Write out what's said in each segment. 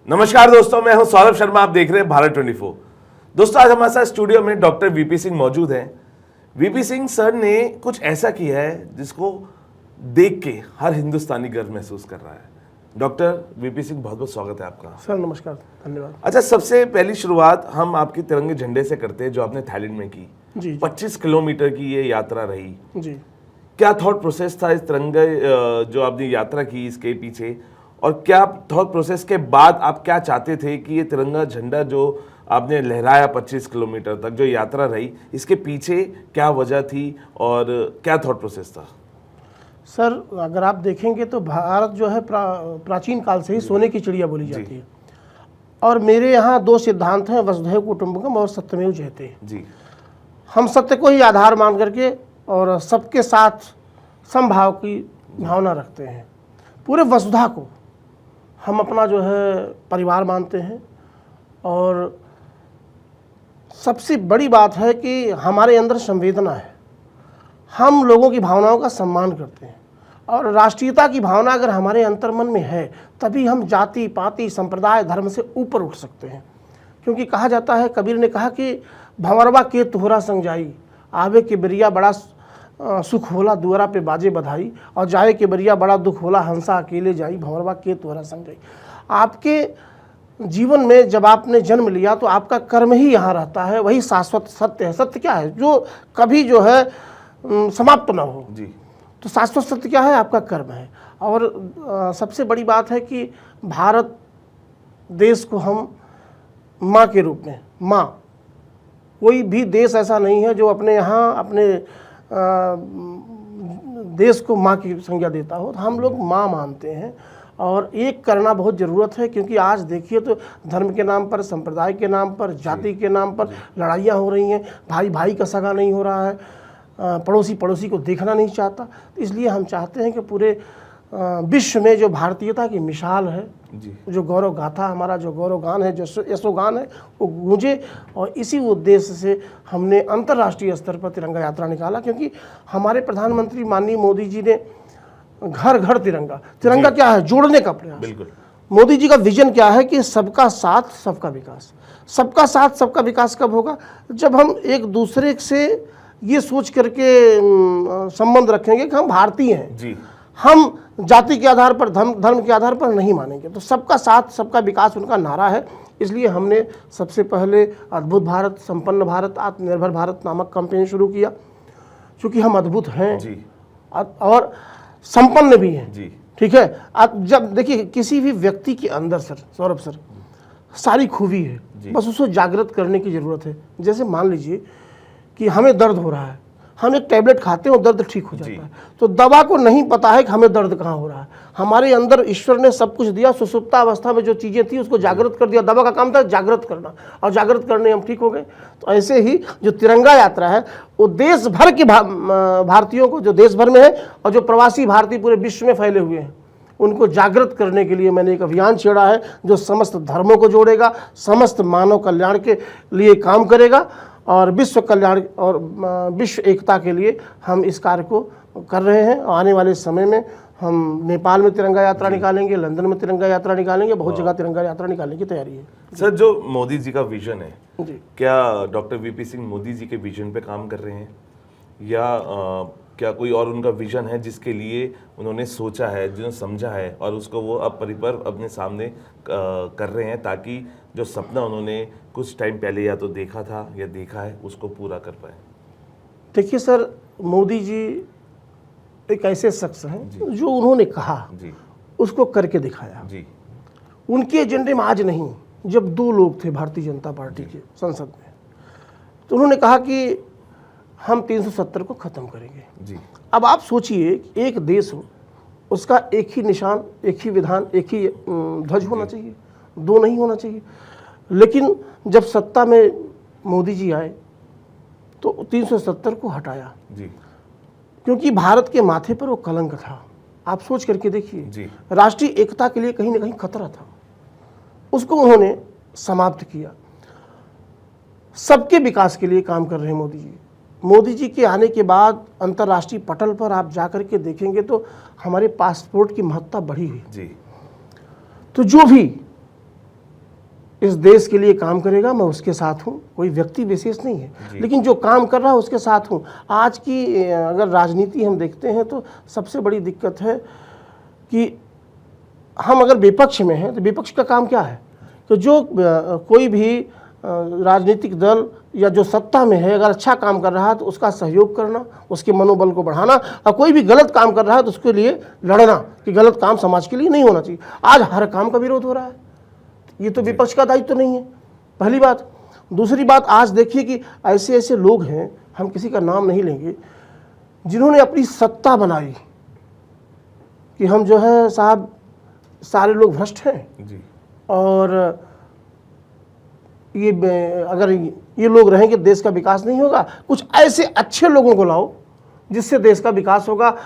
नमस्कार दोस्तों, मैं हूं सौरभ शर्मा। आप देख रहे हैं भारत 24। दोस्तों, आज हमारे साथ स्टूडियो में डॉक्टर वीपी सिंह मौजूद हैं। वीपी सिंह सर ने कुछ ऐसा किया है जिसको देख के हर हिंदुस्तानी गर्व महसूस कर रहा है। डॉक्टर वीपी सिंह, बहुत बहुत स्वागत है आपका। सर नमस्कार, धन्यवाद। अच्छा, सबसे पहली शुरुआत हम आपके तिरंगे झंडे से करते हैं जो आपने थाईलैंड में की। जी 25 किलोमीटर की ये यात्रा रही। जी। क्या थॉट प्रोसेस था इस तिरंगे जो आपने यात्रा की इसके पीछे, और क्या थॉट प्रोसेस के बाद आप क्या चाहते थे कि ये तिरंगा झंडा जो आपने लहराया 25 किलोमीटर तक जो यात्रा रही, इसके पीछे क्या वजह थी और क्या थॉट प्रोसेस था? सर, अगर आप देखेंगे तो भारत जो है प्राचीन काल से ही सोने की चिड़िया बोली जाती है। और मेरे यहाँ दो सिद्धांत हैं, वसुधैव कुटुंबकम और सत्यमेव जयते। जी। हम सत्य को ही आधार मान करके और सबके साथ समभाव की भावना रखते हैं। पूरे वसुधा को हम अपना जो है परिवार मानते हैं। और सबसे बड़ी बात है कि हमारे अंदर संवेदना है, हम लोगों की भावनाओं का सम्मान करते हैं। और राष्ट्रीयता की भावना अगर हमारे अंतर्मन में है तभी हम जाति पाति संप्रदाय धर्म से ऊपर उठ सकते हैं। क्योंकि कहा जाता है, कबीर ने कहा कि भंवरवा के तोहरा संग जाई, आवे के बरिया बड़ा सुख होला दुआरा पे बाजे बधाई, और जाए के बरिया बड़ा दुख होला हंसा अकेले जाई, भंवरवा के तोहरा संग जाई। आपके जीवन में जब आपने जन्म लिया तो आपका कर्म ही यहाँ रहता है, वही शाश्वत सत्य है। सत्य क्या है? जो कभी जो है समाप्त ना हो। जी। तो शाश्वत सत्य क्या है? आपका कर्म है। और सबसे बड़ी बात है कि भारत देश को हम माँ के रूप में, माँ, कोई भी देश ऐसा नहीं है जो अपने यहाँ अपने देश को माँ की संज्ञा देता हो। तो हम लोग माँ मानते हैं। और एक करना बहुत ज़रूरत है, क्योंकि आज देखिए तो धर्म के नाम पर, संप्रदाय के नाम पर, जाति के नाम पर लड़ाइयाँ हो रही हैं। भाई भाई का सगा नहीं हो रहा है, पड़ोसी पड़ोसी को देखना नहीं चाहता। तो इसलिए हम चाहते हैं कि पूरे विश्व में जो भारतीयता की मिसाल है, जो गौरव गाथा हमारा, जो गौरव गान है, जो यशोगान है, वो गूंजे। और इसी उद्देश्य से हमने अंतर्राष्ट्रीय स्तर पर तिरंगा यात्रा निकाला। क्योंकि हमारे प्रधानमंत्री माननीय मोदी जी ने घर घर तिरंगा, तिरंगा क्या है? जोड़ने का प्रयास। बिल्कुल। मोदी जी का विजन क्या है कि सबका साथ सबका विकास। सबका साथ सबका विकास कब होगा? जब हम एक दूसरे से ये सोच करके संबंध रखेंगे कि हम भारतीय हैं जी, हम जाति के आधार पर, धर्म के आधार पर नहीं मानेंगे। तो सबका साथ सबका विकास उनका नारा है। इसलिए हमने सबसे पहले अद्भुत भारत, संपन्न भारत, आत्मनिर्भर भारत नामक कैंपेन शुरू किया। क्योंकि हम अद्भुत हैं जी, और संपन्न भी हैं जी। ठीक है। आप जब देखिए किसी भी व्यक्ति के अंदर सर, सौरभ सर, सारी खूबी है, बस उसको जागृत करने की ज़रूरत है। जैसे मान लीजिए कि हमें दर्द हो रहा है, हम एक टैबलेट खाते हैं और दर्द ठीक हो जाता है। तो दवा को नहीं पता है कि हमें दर्द कहाँ हो रहा है। हमारे अंदर ईश्वर ने सब कुछ दिया, सुसुप्ता अवस्था में जो चीज़ें थी उसको जागृत कर दिया। दवा का काम था जागृत करना, और जागृत करने हम ठीक हो गए। तो ऐसे ही जो तिरंगा यात्रा है वो देश भर के भारतीयों को, जो देश भर में है और जो प्रवासी भारतीय पूरे विश्व में फैले हुए हैं, उनको जागृत करने के लिए मैंने एक अभियान छेड़ा है जो समस्त धर्मों को जोड़ेगा, समस्त मानव कल्याण के लिए काम करेगा, और विश्व कल्याण और विश्व एकता के लिए हम इस कार्य को कर रहे हैं। आने वाले समय में हम नेपाल में तिरंगा यात्रा निकालेंगे, लंदन में तिरंगा यात्रा निकालेंगे, बहुत जगह तिरंगा यात्रा निकालने की तैयारी है। सर, जो मोदी जी का विजन है जी, क्या डॉक्टर वीपी सिंह मोदी जी के विजन पे काम कर रहे हैं, या क्या कोई और उनका विजन है जिसके लिए उन्होंने सोचा है, जिन्होंने समझा है, और उसको वो अब परिपर अपने सामने कर रहे हैं, ताकि जो सपना उन्होंने कुछ टाइम पहले या तो देखा था या देखा है उसको पूरा कर पाए? देखिए सर, मोदी जी एक ऐसे शख्स हैं जो उन्होंने कहा जी, उसको करके दिखाया जी। उनके एजेंडे में आज नहीं, जब दो लोग थे भारतीय जनता पार्टी के संसद में, तो उन्होंने कहा कि हम 370 को ख़त्म करेंगे जी। अब आप सोचिए, एक देश हो, उसका एक ही निशान, एक ही विधान, एक ही ध्वज होना चाहिए, दो नहीं होना चाहिए। लेकिन जब सत्ता में मोदी जी आए तो 370 को हटाया जी, क्योंकि भारत के माथे पर वो कलंक था। आप सोच करके देखिए, राष्ट्रीय एकता के लिए कहीं ना कहीं खतरा था, उसको उन्होंने समाप्त किया। सबके विकास के लिए काम कर रहे हैं मोदी जी। मोदी जी के आने के बाद अंतर्राष्ट्रीय पटल पर आप जाकर के देखेंगे तो हमारे पासपोर्ट की महत्ता बढ़ी हुई जी। तो जो भी इस देश के लिए काम करेगा, मैं उसके साथ हूँ। कोई व्यक्ति विशेष नहीं है, लेकिन जो काम कर रहा है उसके साथ हूँ। आज की अगर राजनीति हम देखते हैं तो सबसे बड़ी दिक्कत है कि हम अगर विपक्ष में हैं तो विपक्ष का काम क्या है कि जो कोई भी राजनीतिक दल या जो सत्ता में है अगर अच्छा काम कर रहा है तो उसका सहयोग करना, उसके मनोबल को बढ़ाना, और कोई भी गलत काम कर रहा है तो उसके लिए लड़ना कि गलत काम समाज के लिए नहीं होना चाहिए। आज हर काम का विरोध हो रहा है, ये तो विपक्ष का दायित्व तो नहीं है, पहली बात। दूसरी बात, आज देखिए कि ऐसे ऐसे लोग हैं, हम किसी का नाम नहीं लेंगे, जिन्होंने अपनी सत्ता बनाई कि हम जो है साहब सारे लोग भ्रष्ट हैं जी। और ये अगर ये लोग रहेंगे देश का विकास नहीं होगा। कुछ ऐसे अच्छे लोगों को लाओ जिससे देश का विकास होगा,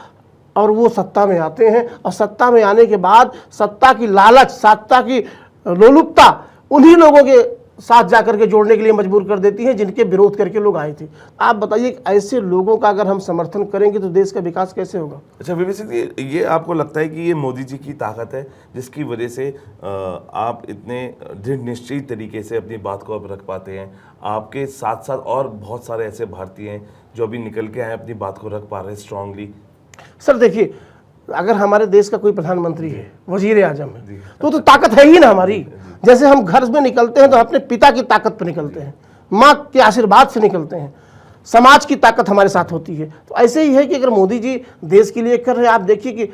और वो सत्ता में आते हैं, और सत्ता में आने के बाद सत्ता की लालच, सत्ता की लोलुपता उन्हीं लोगों के साथ जाकर के जोड़ने के लिए मजबूर कर देती है जिनके विरोध करके लोग आए थे। आप बताइए, ऐसे लोगों का अगर हम समर्थन करेंगे तो देश का विकास कैसे होगा? अच्छा वीपी सिंह जी, ये आपको लगता है कि ये मोदी जी की ताकत है जिसकी वजह से आप इतने दृढ़ निश्चयी तरीके से अपनी बात को अब रख पाते हैं? आपके साथ साथ और बहुत सारे ऐसे भारतीय हैं जो अभी निकल के आए, अपनी बात को रख पा रहे हैं स्ट्रांगली। सर देखिए, अगर हमारे देश का कोई प्रधानमंत्री है, वजीर आजम है, तो ताकत है ही ना हमारी। जैसे हम घर में निकलते हैं तो अपने पिता की ताकत पर निकलते हैं, माँ के आशीर्वाद से निकलते हैं, समाज की ताकत हमारे साथ होती है। तो ऐसे ही है कि अगर मोदी जी देश के लिए कर रहे हैं, आप देखिए कि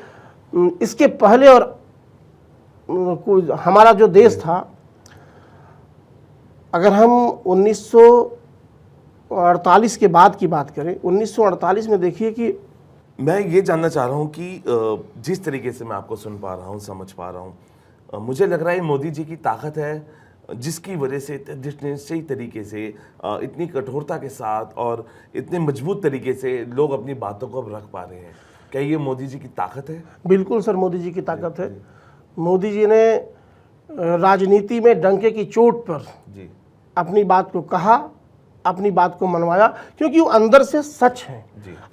इसके पहले और हमारा जो देश था, अगर हम 1948 के बाद की बात करें, 1948 में देखिए कि मैं ये जानना चाह रहा हूँ कि जिस तरीके से मैं आपको सुन पा रहा हूँ, समझ पा रहा हूँ, मुझे लग रहा है मोदी जी की ताकत है जिसकी वजह से निश्चयी तरीके से, इतनी कठोरता के साथ और इतने मजबूत तरीके से लोग अपनी बातों को अब रख पा रहे हैं। क्या ये मोदी जी की ताकत है? बिल्कुल सर, मोदी जी की ताकत है। मोदी जी ने राजनीति में डंके की चोट पर जी अपनी बात को कहा, अपनी बात को मनवाया, क्योंकि वो अंदर से सच है।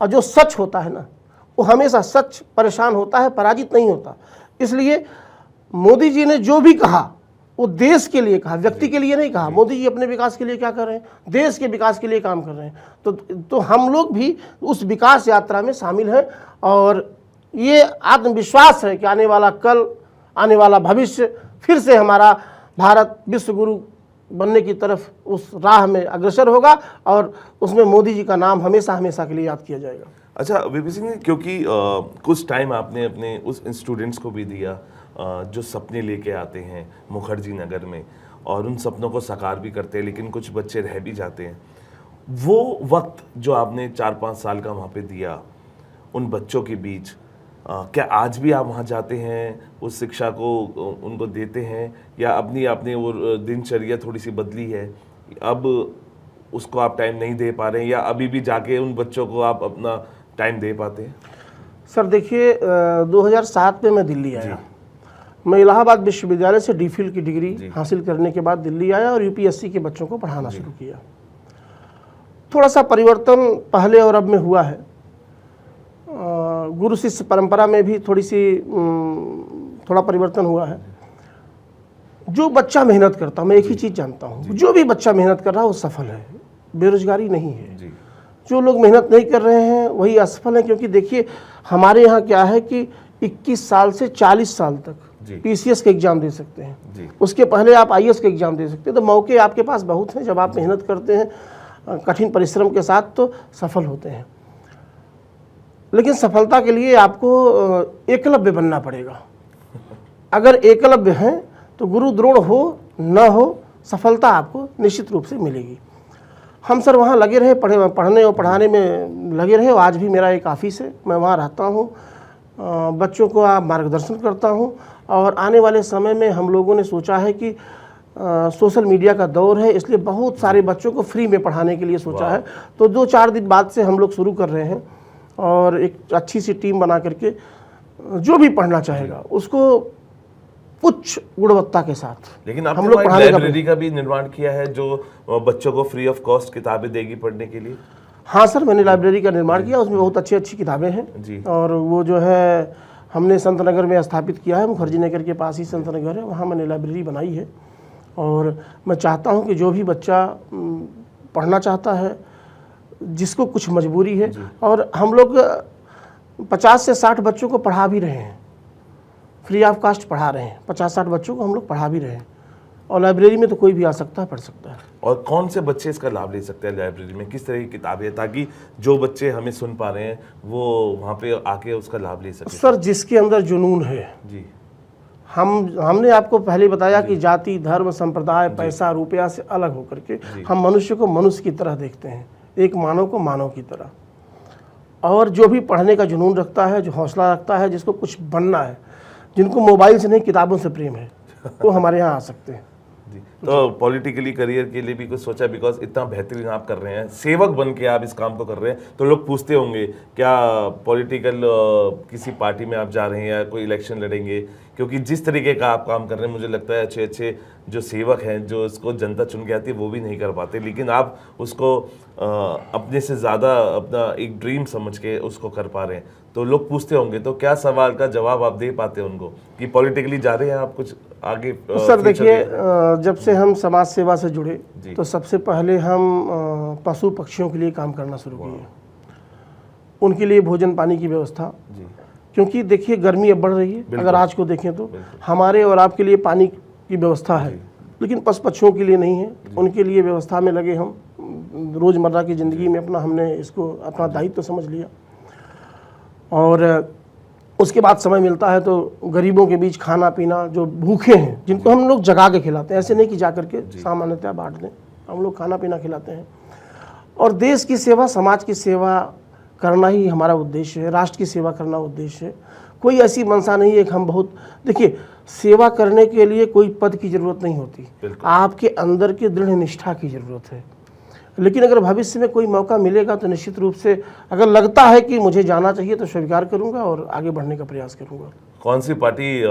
और जो सच होता है ना, वो हमेशा सच परेशान होता है, पराजित नहीं होता। इसलिए मोदी जी ने जो भी कहा वो देश के लिए कहा, व्यक्ति के लिए नहीं कहा। मोदी जी अपने विकास के लिए क्या कर रहे हैं? देश के विकास के लिए काम कर रहे हैं। तो हम लोग भी उस विकास यात्रा में शामिल हैं, और ये आत्मविश्वास है कि आने वाला कल, आने वाला भविष्य फिर से हमारा भारत विश्व गुरु बनने की तरफ उस राह में अग्रसर होगा, और उसमें मोदी जी का नाम हमेशा हमेशा के लिए याद किया जाएगा। अच्छा वीपी सिंह, क्योंकि कुछ टाइम आपने अपने उस स्टूडेंट्स को भी दिया जो सपने लेके आते हैं मुखर्जी नगर में, और उन सपनों को साकार भी करते हैं, लेकिन कुछ बच्चे रह भी जाते हैं। वो वक्त जो आपने 4-5 साल का वहाँ पे दिया उन बच्चों के बीच, क्या आज भी आप वहाँ जाते हैं, उस शिक्षा को उनको देते हैं, या अपनी आपने वो दिनचर्या थोड़ी सी बदली है, अब उसको आप टाइम नहीं दे पा रहे हैं, या अभी भी जाके उन बच्चों को आप अपना टाइम दे पाते हैं? सर देखिए, 2007 में मैं दिल्ली आया। मैं इलाहाबाद विश्वविद्यालय से DPhil की डिग्री हासिल करने के बाद दिल्ली आया और UPSC के बच्चों को पढ़ाना शुरू किया। थोड़ा सा परिवर्तन पहले और अब में हुआ है। गुरु शिष्य परंपरा में भी थोड़ा परिवर्तन हुआ है। जो बच्चा मेहनत करता, मैं एक ही चीज़ जानता हूँ, जो भी बच्चा मेहनत कर रहा है वो सफल है, बेरोजगारी नहीं है। जो लोग मेहनत नहीं कर रहे हैं वही असफल हैं। क्योंकि देखिए, हमारे यहाँ क्या है कि 21 साल से 40 साल तक PCS के एग्ज़ाम दे सकते हैं, उसके पहले आप IAS के एग्ज़ाम दे सकते हैं। तो मौके आपके पास बहुत हैं, जब आप मेहनत करते हैं कठिन परिश्रम के साथ तो सफल होते हैं। लेकिन सफलता के लिए आपको एकलव्य बनना पड़ेगा। अगर एकलव्य हैं तो गुरु द्रोण हो न हो, सफलता आपको निश्चित रूप से मिलेगी। हम सर वहाँ लगे रहे, पढ़ने और पढ़ाने में लगे रहे। आज भी मेरा एक ऑफिस है, मैं वहाँ रहता हूँ, बच्चों को मार्गदर्शन करता हूँ। और आने वाले समय में हम लोगों ने सोचा है कि सोशल मीडिया का दौर है, इसलिए बहुत सारे बच्चों को फ्री में पढ़ाने के लिए सोचा है। तो 2-4 दिन बाद से हम लोग शुरू कर रहे हैं, और एक अच्छी सी टीम बना करके जो भी पढ़ना चाहेगा उसको उच्च गुणवत्ता के साथ। लेकिन आपने हम लोग लाइब्रेरी का भी निर्माण किया है जो बच्चों को फ्री ऑफ कॉस्ट किताबें देगी पढ़ने के लिए? हाँ सर, मैंने लाइब्रेरी का निर्माण किया, उसमें बहुत अच्छी किताबें हैं जी। और वो जो है हमने संत नगर में स्थापित किया है, मुखर्जी नगर के पास ही संत नगर है, वहाँ मैंने लाइब्रेरी बनाई है। और मैं चाहता हूं कि जो भी बच्चा पढ़ना चाहता है, जिसको कुछ मजबूरी है, और हम लोग 50 से 60 बच्चों को पढ़ा भी रहे हैं, फ्री ऑफ कास्ट पढ़ा रहे हैं, 50-60 बच्चों को हम लोग पढ़ा भी रहे हैं, और लाइब्रेरी में तो कोई भी आ सकता है, पढ़ सकता है। और कौन से बच्चे इसका लाभ ले सकते हैं लाइब्रेरी में? किस तरह की किताबें हैं ताकि जो बच्चे हमें सुन पा रहे हैं वो वहाँ पे आके उसका लाभ ले सकें? सर, जिसके अंदर जुनून है, जी, हमने आपको पहले बताया कि जाति, धर्म, संप्रदाय, पैसा, रुपया से अलग होकर के हम मनुष्य को मनुष्य की तरह देखते हैं, एक मानव को मानव की तरह। और जो भी पढ़ने का जुनून रखता है, जो हौसला रखता है, जिसको कुछ बनना है, जिनको मोबाइल से नहीं किताबों से प्रेम है, वो हमारे यहाँ आ सकते हैं। जी। तो पॉलिटिकली करियर के लिए भी कुछ सोचा? बिकॉज इतना बेहतरीन आप कर रहे हैं, सेवक बन के आप इस काम को कर रहे हैं, तो लोग पूछते होंगे क्या पॉलिटिकल किसी पार्टी में आप जा रहे हैं या कोई इलेक्शन लड़ेंगे? क्योंकि जिस तरीके का आप काम कर रहे हैं, मुझे लगता है अच्छे अच्छे जो सेवक हैं, जो इसको जनता चुन के आती है, वो भी नहीं कर पाते, लेकिन आप उसको अपने से ज़्यादा अपना एक ड्रीम समझ के उसको कर पा रहे हैं। तो लोग पूछते होंगे, तो क्या सवाल का जवाब आप दे पाते हैं उनको कि पॉलिटिकली जा रहे हैं आप कुछ आगे? सर देखिए, जब से हम समाज सेवा से जुड़े तो सबसे पहले हम पशु पक्षियों के लिए काम करना शुरू किए, उनके लिए भोजन पानी की व्यवस्था। क्योंकि देखिए गर्मी अब बढ़ रही है, अगर आज को देखें तो हमारे और आपके लिए पानी की व्यवस्था है, लेकिन पशु पक्षियों के लिए नहीं है। उनके लिए व्यवस्था में लगे हम, रोज़मर्रा की ज़िंदगी में हमने इसको अपना दायित्व तो समझ लिया। और उसके बाद समय मिलता है तो गरीबों के बीच खाना पीना, जो भूखे हैं जिनको हम लोग जगा के खिलाते हैं, ऐसे नहीं कि जा करके सामान्यतः बांट दें, हम लोग खाना पीना खिलाते हैं। और देश की सेवा, समाज की सेवा करना ही हमारा उद्देश्य है, राष्ट्र की सेवा करना उद्देश्य है। कोई ऐसी मंशा नहीं है कि हम बहुत, देखिए सेवा करने के लिए कोई पद की ज़रूरत नहीं होती, आपके अंदर की दृढ़ निष्ठा की ज़रूरत है। लेकिन अगर भविष्य में कोई मौका मिलेगा तो निश्चित रूप से अगर लगता है कि मुझे जाना चाहिए तो स्वीकार करूंगा और आगे बढ़ने का प्रयास करूंगा। कौन सी पार्टी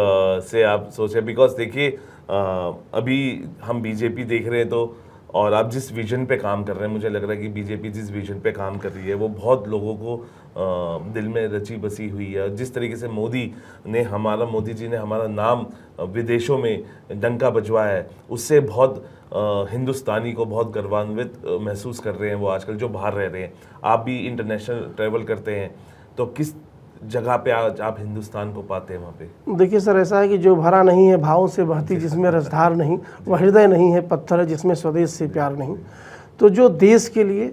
से आप सोचे? बिकॉज देखिए अभी हम बीजेपी देख रहे हैं, तो और आप जिस विजन पे काम कर रहे हैं, मुझे लग रहा है कि बीजेपी जिस विजन पे काम कर रही है वो बहुत लोगों को दिल में रची बसी हुई है। जिस तरीके से मोदी जी ने हमारा नाम विदेशों में डंका बजवाया है, उससे बहुत हिंदुस्तानी को बहुत गर्वान्वित महसूस कर रहे हैं वो आजकल जो बाहर रह रहे हैं। आप भी इंटरनेशनल ट्रैवल करते हैं, तो किस जगह पे आज आप हिंदुस्तान को पाते हैं वहाँ पे? देखिए सर, ऐसा है कि जो भरा नहीं है भावों से बहती, जिसमें रसधार नहीं, वह हृदय नहीं है पत्थर है जिसमें स्वदेश से प्यार नहीं। तो जो देश के लिए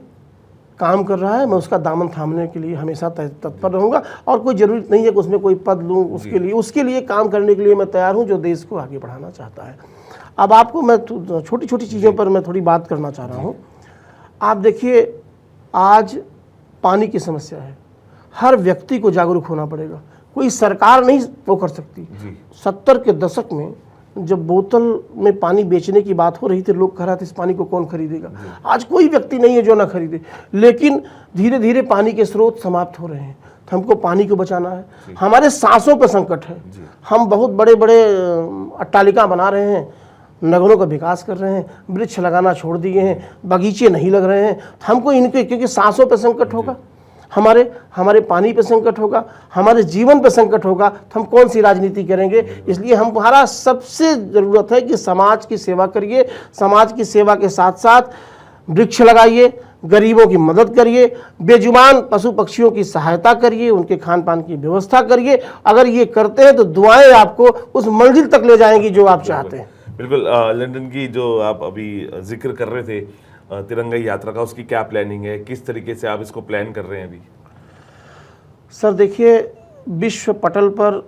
काम कर रहा है, मैं उसका दामन थामने के लिए हमेशा तत्पर रहूँगा। और कोई ज़रूरत नहीं है कि उसमें कोई पद लूँ, उसके लिए काम करने के लिए मैं तैयार हूँ, जो देश को आगे बढ़ाना चाहता है। अब आपको मैं छोटी छोटी चीज़ों पर मैं थोड़ी बात करना चाह रहा हूँ। आप देखिए, आज पानी की समस्या है, हर व्यक्ति को जागरूक होना पड़ेगा, कोई सरकार नहीं वो कर सकती। 70 के दशक में जब बोतल में पानी बेचने की बात हो रही थी, लोग कह रहे थे इस पानी को कौन खरीदेगा। आज कोई व्यक्ति नहीं है जो ना खरीदे, लेकिन धीरे धीरे पानी के स्रोत समाप्त हो रहे हैं। तो हमको पानी को बचाना है। हमारे सांसों पर संकट है, हम बहुत बड़े बड़े अट्टालिका बना रहे हैं, नगरों का विकास कर रहे हैं, वृक्ष लगाना छोड़ दिए हैं, बगीचे नहीं लग रहे हैं। हमको इनके, क्योंकि सांसों पे संकट होगा, हमारे पानी पे संकट होगा, हमारे जीवन पे संकट होगा, तो हम कौन सी राजनीति करेंगे। इसलिए हमारा सबसे ज़रूरत है कि समाज की सेवा करिए, समाज की सेवा के साथ साथ वृक्ष लगाइए, गरीबों की मदद करिए, बेजुबान पशु पक्षियों की सहायता करिए, उनके खान पान की व्यवस्था करिए। अगर ये करते हैं तो दुआएं आपको उस मंजिल तक ले जाएंगी जो आप चाहते हैं। बिल्कुल। लंदन की जो आप अभी जिक्र कर रहे थे तिरंगा यात्रा का, उसकी क्या प्लानिंग है? किस तरीके से आप इसको प्लान कर रहे हैं अभी? सर देखिए, विश्व पटल पर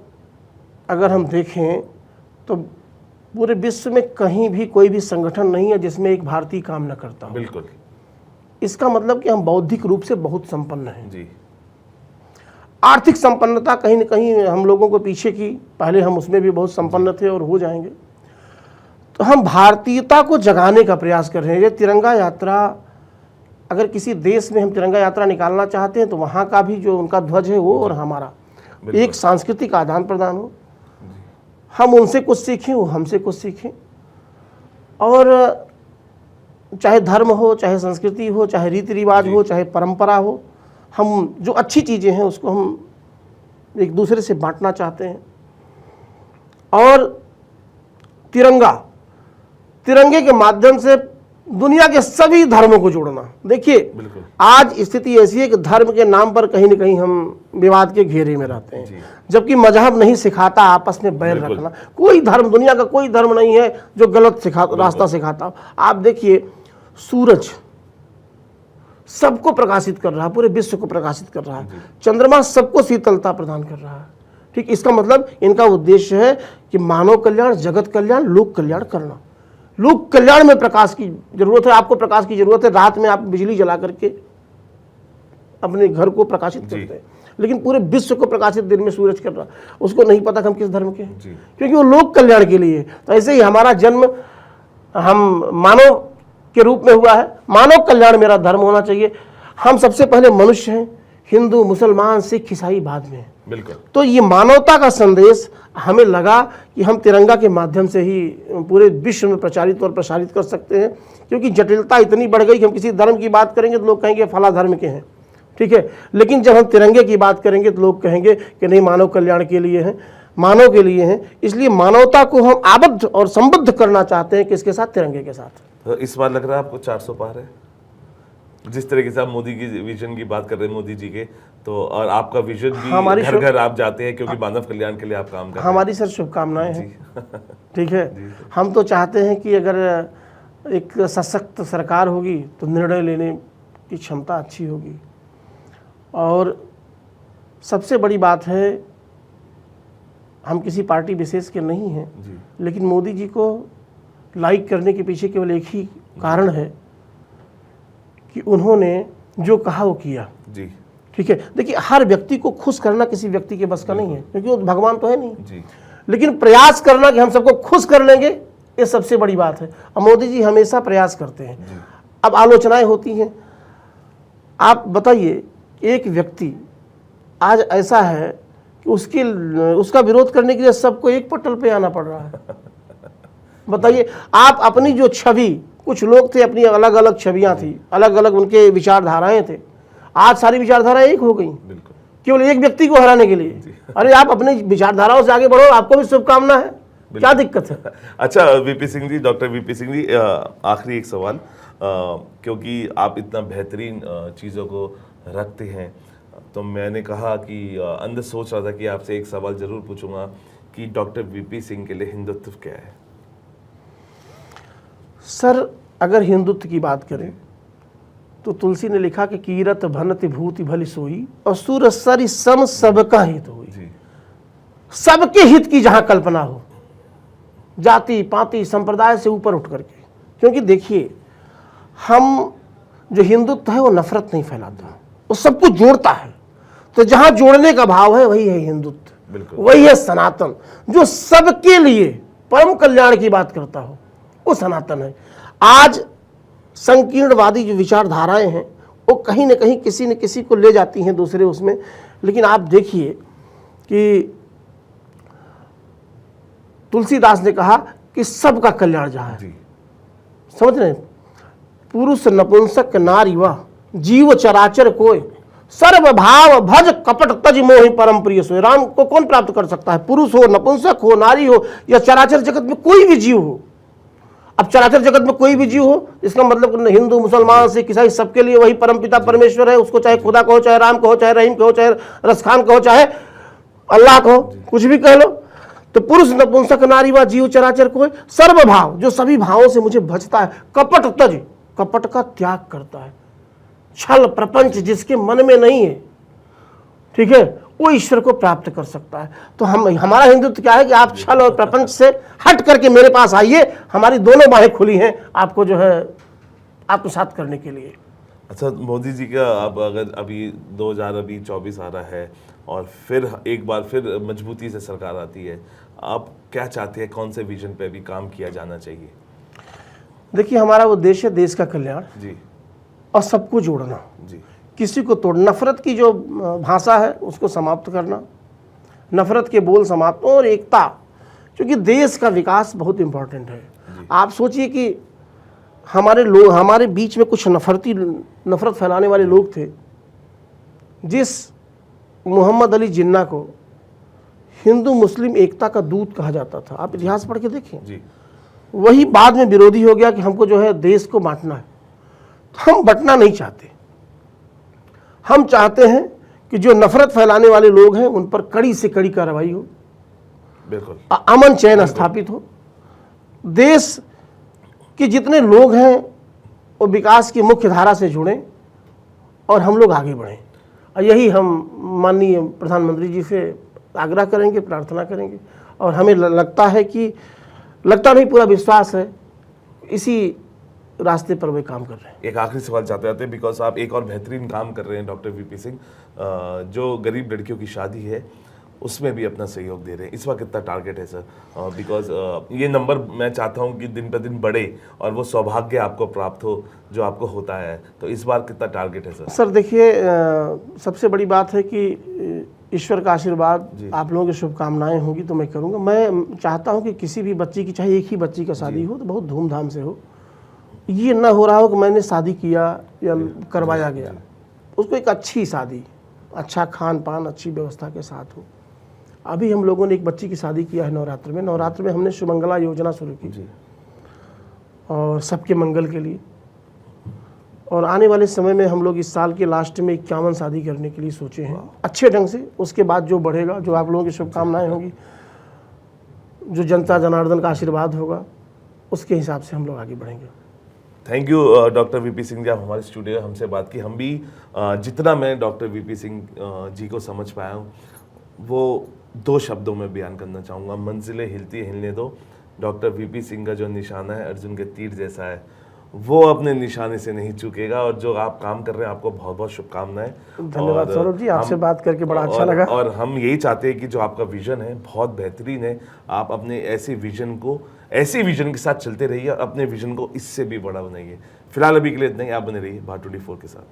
अगर हम देखें तो पूरे विश्व में कहीं भी कोई भी संगठन नहीं है जिसमें एक भारतीय काम न करता हो। बिल्कुल। इसका मतलब कि हम बौद्धिक रूप से बहुत संपन्न हैं जी। आर्थिक संपन्नता कहीं न कहीं हम लोगों को पीछे की, पहले हम उसमें भी बहुत संपन्न थे और हो जाएंगे। तो हम भारतीयता को जगाने का प्रयास कर रहे हैं। ये तिरंगा यात्रा, अगर किसी देश में हम तिरंगा यात्रा निकालना चाहते हैं तो वहाँ का भी जो उनका ध्वज है वो और हमारा एक सांस्कृतिक आदान प्रदान हो, हम उनसे कुछ सीखें, वो हमसे कुछ सीखें। और चाहे धर्म हो, चाहे संस्कृति हो, चाहे रीति रिवाज हो, चाहे परंपरा हो, हम जो अच्छी चीज़ें हैं उसको हम एक दूसरे से बांटना चाहते हैं। और तिरंगे के माध्यम से दुनिया के सभी धर्मों को जोड़ना। देखिए बिल्कुल। आज स्थिति ऐसी है कि धर्म के नाम पर कहीं न कहीं हम विवाद के घेरे में रहते जी। हैं, जबकि मजहब नहीं सिखाता आपस में बैर बिल्कुल। रखना। कोई धर्म, दुनिया का कोई धर्म नहीं है जो गलत रास्ता सिखाता। आप देखिए सूरज सबको प्रकाशित कर रहा है, पूरे विश्व को प्रकाशित कर रहा है। चंद्रमा सबको शीतलता प्रदान कर रहा है। ठीक, इसका मतलब इनका उद्देश्य है कि मानव कल्याण, जगत कल्याण, लोक कल्याण करना। लोक कल्याण में प्रकाश की जरूरत है, आपको प्रकाश की जरूरत है। रात में आप बिजली जला करके अपने घर को प्रकाशित करते हैं, लेकिन पूरे विश्व को प्रकाशित दिन में सूरज कर रहा है। उसको नहीं पता कि हम किस धर्म के हैं, क्योंकि वो लोक कल्याण के लिए है। तो ऐसे ही हमारा जन्म हम मानव के रूप में हुआ है। मानव कल्याण मेरा धर्म होना चाहिए। हम सबसे पहले मनुष्य हैं, हिंदू, मुसलमान, सिख, ईसाई बाद में है। बिल्कुल। तो ये मानवता का संदेश हमें लगा कि हम तिरंगा के माध्यम से ही पूरे विश्व में प्रचारित और प्रसारित कर सकते हैं, क्योंकि जटिलता इतनी बढ़ गई कि हम किसी धर्म की बात करेंगे तो लोग कहेंगे फला धर्म के हैं, ठीक है, लेकिन जब हम तिरंगे की बात करेंगे तो लोग कहेंगे कि नहीं, मानव कल्याण के लिए हैं, मानव के लिए हैं। इसलिए मानवता को हम आबद्ध और संबद्ध करना चाहते हैं किसके साथ? तिरंगे के साथ। तो इस बार लग रहा है आपको 400 पार है, जिस तरीके से आप मोदी की विजन की बात कर रहे हैं, मोदी जी के, तो और आपका विजन भी घर घर आप जाते हैं, क्योंकि मानव कल्याण के लिए आप काम कर रहे हैं। हमारी सर शुभकामनाएं हैं। ठीक है, हम तो चाहते हैं कि अगर एक सशक्त सरकार होगी तो निर्णय लेने की क्षमता अच्छी होगी। और सबसे बड़ी बात है, हम किसी पार्टी विशेष के नहीं हैं, लेकिन मोदी जी को लाइक करने के पीछे केवल एक ही कारण है कि उन्होंने जो कहा वो किया। जी। ठीक है, देखिए हर व्यक्ति को खुश करना किसी व्यक्ति के बस का नहीं है, क्योंकि वो भगवान तो है नहीं जी। लेकिन प्रयास करना कि हम सबको खुश कर लेंगे, ये सबसे बड़ी बात है। अब मोदी जी हमेशा प्रयास करते हैं। अब आलोचनाएं होती हैं। आप बताइए, एक व्यक्ति आज ऐसा है कि उसका विरोध करने के लिए सबको एक पटल पे आना पड़ रहा है। बताइए, आप अपनी जो छवि, कुछ लोग थे अपनी अलग अलग छवियां थी, अलग अलग उनके विचारधाराएं थे, आज सारी विचारधाराएं एक हो गई केवल एक व्यक्ति को हराने के लिए। अरे आप अपनी विचारधाराओं से आगे बढ़ो, आपको भी शुभकामना है, क्या दिक्कत है? अच्छा वीपी सिंह जी, डॉक्टर वीपी सिंह जी, आखिरी एक सवाल, क्योंकि आप इतना बेहतरीन चीज़ों को रखते हैं, तो मैंने कहा कि अंदर सोच रहा था कि आपसे एक सवाल जरूर पूछूंगा कि डॉक्टर वीपी सिंह के लिए हिंदुत्व क्या है? सर, अगर हिंदुत्व की बात करें तो तुलसी ने लिखा कि कीरत भनति भूति भली सोई और सूर सरि सम सबका हित होई। सबके हित की जहां कल्पना हो, जाति पाति संप्रदाय से ऊपर उठ करके। क्योंकि देखिए, हम जो हिंदुत्व है वो नफरत नहीं फैलाता, वो सबको जोड़ता है। तो जहां जोड़ने का भाव है वही है हिंदुत्व, वही है सनातन, जो सबके लिए परम कल्याण की बात करता हो, वो सनातन है। आज संकीर्णवादी जो विचारधाराएं हैं वो कहीं न कहीं किसी न किसी को ले जाती हैं दूसरे उसमें। लेकिन आप देखिए कि तुलसीदास ने कहा कि सबका कल्याण जहां है, समझ रहे हैं, पुरुष नपुंसक नारी वह जीव चराचर कोय सर्व भाव भज कपट तज मोहि परम प्रिय सोय। राम को कौन प्राप्त कर सकता है? पुरुष हो, नपुंसक हो, नारी हो, या चराचर जगत में कोई भी जीव हो। अब चराचर जगत में कोई भी जीव हो, इसका मतलब हिंदू, मुसलमान, सिख, ईसाई, सबके लिए वही परमपिता परमेश्वर है। उसको चाहे खुदा कहो, चाहे राम कहो, चाहे रहीम कहो, चाहे रसखान कहो, चाहे अल्लाह कहो, कुछ भी कह लो। तो पुरुष नपुंसक नारी व जीव चराचर कोई सर्व भाव, जो सभी भावों से मुझे भजता है, कपट तज, कपट का त्याग करता है, छल प्रपंच जिसके मन में नहीं है, ठीक है, वो ईश्वर को प्राप्त कर सकता है। तो हमारा हिंदुत्व क्या है कि आप छल और प्रपंच से हट करके मेरे पास आइए, हमारी दोनों बाहें खुली हैं आपको जो है आत्मसात करने के लिए। अच्छा, मोदी जी का अब अगर अभी 2024 आ रहा है और फिर एक बार फिर मजबूती से सरकार आती है, आप क्या चाहते हैं, कौन से विजन पे अभी काम किया जाना चाहिए? देखिए, हमारा उद्देश्य है देश का कल्याण जी और सबको जोड़ना जी, किसी को तोड़, नफरत की जो भाषा है उसको समाप्त करना, नफरत के बोल समाप्त, और एकता, क्योंकि देश का विकास बहुत इम्पोर्टेंट है। आप सोचिए कि हमारे बीच में कुछ नफरत फैलाने वाले लोग थे। जिस मोहम्मद अली जिन्ना को हिंदू मुस्लिम एकता का दूत कहा जाता था, आप इतिहास पढ़ के देखें, वही बाद में विरोधी हो गया कि हमको जो है देश को बांटना है। तो हम बंटना नहीं चाहते, हम चाहते हैं कि जो नफरत फैलाने वाले लोग हैं उन पर कड़ी से कड़ी कार्रवाई हो, बिल्कुल अमन चैन स्थापित हो, देश के जितने लोग हैं वो विकास की मुख्य धारा से जुड़ें और हम लोग आगे बढ़ें। और यही हम माननीय प्रधानमंत्री जी से आग्रह करेंगे, प्रार्थना करेंगे। और हमें लगता है कि नहीं, पूरा विश्वास है इसी रास्ते पर वे काम कर रहे हैं। एक आखिरी सवाल चाहते जाते, बिकॉज आप एक और बेहतरीन काम कर रहे हैं डॉक्टर वीपी सिंह, जो गरीब लड़कियों की शादी है उसमें भी अपना सहयोग दे रहे हैं। इस बार कितना टारगेट है सर? बिकॉज ये नंबर मैं चाहता हूँ कि दिन पर दिन बढ़े और वो सौभाग्य आपको प्राप्त हो जो आपको होता है, तो इस बार कितना टारगेट है सर? सर देखिए, सबसे बड़ी बात है कि ईश्वर का आशीर्वाद, आप लोगों की शुभकामनाएं होंगी तो मैं करूँगा। मैं चाहता हूँ कि किसी भी बच्ची की, चाहे एक ही बच्ची का शादी हो तो बहुत धूमधाम से हो। ये ना हो रहा हो कि मैंने शादी किया या करवाया गया, उसको एक अच्छी शादी, अच्छा खान पान, अच्छी व्यवस्था के साथ हो। अभी हम लोगों ने एक बच्ची की शादी किया है नवरात्र में। नवरात्र में हमने सुमंगला योजना शुरू की जी। और सबके मंगल के लिए। और आने वाले समय में हम लोग इस साल के लास्ट में 51 शादी करने के लिए सोचे हैं, अच्छे ढंग से। उसके बाद जो बढ़ेगा, जो आप लोगों की शुभकामनाएं होंगी, जो जनता जनार्दन का आशीर्वाद होगा, उसके हिसाब से हम लोग आगे बढ़ेंगे। Thank you doctor VP Singh ji, आप हमारे स्टूडियो में हमसे बात की। हम भी जितना मैं डॉक्टर वीपी सिंह जी को समझ पाया हूँ वो 2 शब्दों में बयान करना चाहूँगा, मंजिलें हिलती हिलने दो। डॉक्टर वीपी सिंह का जो निशाना है अर्जुन के तीर जैसा है, वो अपने निशाने से नहीं चूकेगा। और जो आप काम कर रहे हैं, आपको बहुत बहुत शुभकामनाएं। धन्यवाद सौरभ जी, आपसे बात करके बड़ा अच्छा लगा। और हम यही चाहते हैं कि जो आपका विजन है बहुत बेहतरीन है, आप अपने ऐसे विजन के साथ चलते रहिए, अपने विजन को इससे भी बड़ा बनाइए। फिलहाल अभी के लिए इतना ही, आप बने रहिए भारत 24 के साथ।